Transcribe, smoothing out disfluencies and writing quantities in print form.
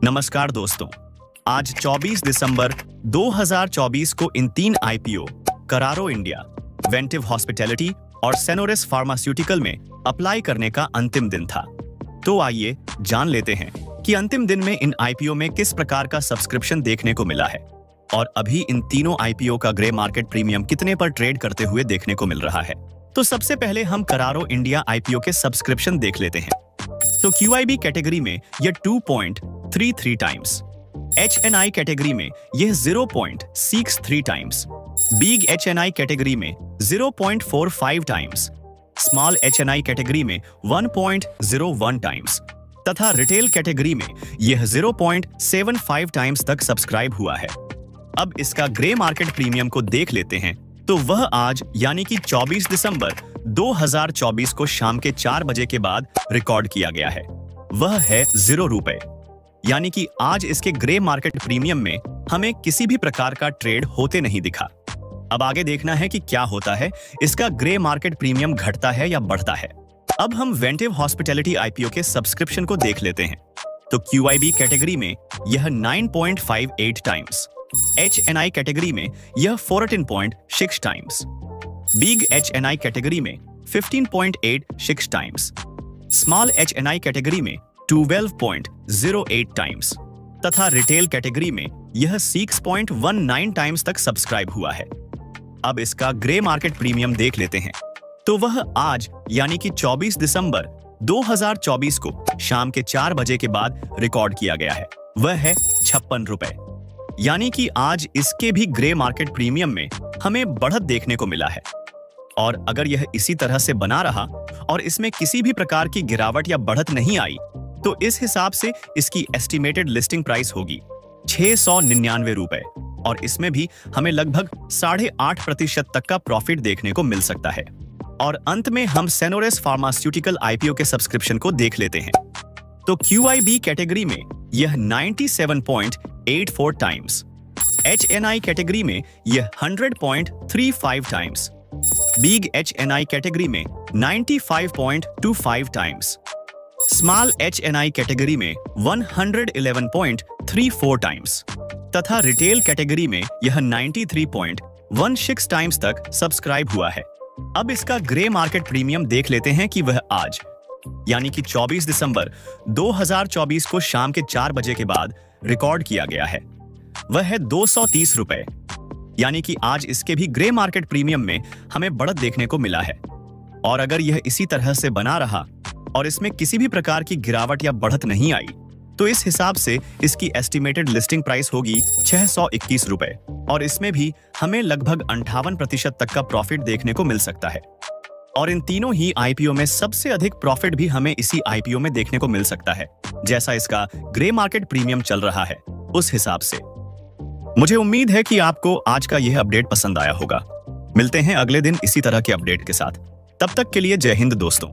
नमस्कार दोस्तों, आज 24 दिसंबर 2024 को इन तीन आईपीओ करारो इंडिया, वेंटिव हॉस्पिटैलिटी और सेनोरिस फार्मास्यूटिकल में अप्लाई करने का अंतिम दिन था। तो आइए जान लेते हैं कि अंतिम दिन में इन आईपीओ में किस प्रकार का सब्सक्रिप्शन देखने को मिला है और अभी इन तीनों आईपीओ का ग्रे मार्केट प्रीमियम कितने पर ट्रेड करते हुए देखने को मिल रहा है। तो सबसे पहले हम करारो इंडिया आईपीओ के सब्सक्रिप्शन देख लेते हैं। तो QIB कैटेगरी में यह 2.33 टाइम्स, HNI कैटेगरी में यह 0.63 टाइम्स, बिग HNI कैटेगरी में 0.45 टाइम्स, स्मॉल HNI कैटेगरी में 1.01 टाइम्स तथा रिटेल कैटेगरी में यह 0.75 टाइम्स तक सब्सक्राइब हुआ है। अब इसका ग्रे मार्केट प्रीमियम को देख लेते हैं तो वह आज यानी कि 24 दिसंबर 2024 को शाम के 4 बजे के बाद रिकॉर्ड किया गया है। वह है 0 रुपए, यानी कि आज इसके ग्रे मार्केट प्रीमियम में हमें किसी भी प्रकार का ट्रेड होते नहीं दिखा। अब आगे देखना है कि क्या होता है, इसका ग्रे मार्केट प्रीमियम घटता है या बढ़ता है। अब हम वेंटिव हॉस्पिटैलिटी आईपीओ के सब्सक्रिप्शन को देख लेते हैं। तो QIB कैटेगरी में यह 9.58 टाइम्स, HNI कैटेगरी में यह 14.6 टाइम्स, बिग HNI कैटेगरी में 15.86 टाइम्स, स्मॉल HNI कैटेगरी में 12.08 टाइम्स तथा रिटेल कैटेगरी में यह 6.19 टाइम्स तक सब्सक्राइब हुआ है। अब इसका ग्रे मार्केट प्रीमियम देख लेते हैं। तो वह आज यानी कि 24 दिसंबर 2024 को शाम के 4 बजे के बाद रिकॉर्ड किया गया है। वह है 56 रुपए, यानी कि आज इसके भी ग्रे मार्केट प्रीमियम में हमें बढ़त देखने को मिला है। और अगर यह इसी तरह से बना रहा और इसमें किसी भी प्रकार की गिरावट या बढ़त नहीं आई तो इस हिसाब से इसकी एस्टिमेटेड लिस्टिंग प्राइस होगी 699 रुपए और इसमें भी हमें लगभग 8.5% तक का प्रॉफिट देखने को मिल सकता है। और अंत में हम सेनोरिस फार्मास्यूटिकल आईपीओ के सब्सक्रिप्शन को देख लेते हैं। तो QIB कैटेगरी में यह 97.84 टाइम्स, HNI कैटेगरी में यह 100.35 टाइम्स, बिग HNI कैटेगरी में 95.25 टाइम्स, स्मॉल HNI कैटेगरी में 111.34 टाइम्स तथा रिटेल कैटेगरी में यह 93.16 टाइम्स तक सब्सक्राइब हुआ है। अब इसका ग्रे मार्केट प्रीमियम देख लेते हैं कि वह आज यानी कि 24 दिसंबर 2024 को शाम के 4 बजे के बाद रिकॉर्ड किया गया है। वह है 230 रुपए, यानी कि आज इसके भी ग्रे मार्केट प्रीमियम में हमें बढ़त देखने को मिला है। और अगर यह इसी तरह से बना रहा और इसमें किसी भी प्रकार की गिरावट या बढ़त नहीं आई तो इस हिसाब से इसकी एस्टिमेटेड लिस्टिंग प्राइस होगी 621 रुपए और इसमें भी हमें लगभग 58% तक का प्रॉफिट देखने को मिल सकता है। और इन तीनों ही आईपीओ में सबसे अधिक प्रॉफिट भी हमें इसी आईपीओ में देखने को मिल सकता है, जैसा इसका ग्रे मार्केट प्रीमियम चल रहा है उस हिसाब से। मुझे उम्मीद है कि आपको आज का यह अपडेट पसंद आया होगा। मिलते हैं अगले दिन इसी तरह के अपडेट के साथ। तब तक के लिए जय हिंद दोस्तों।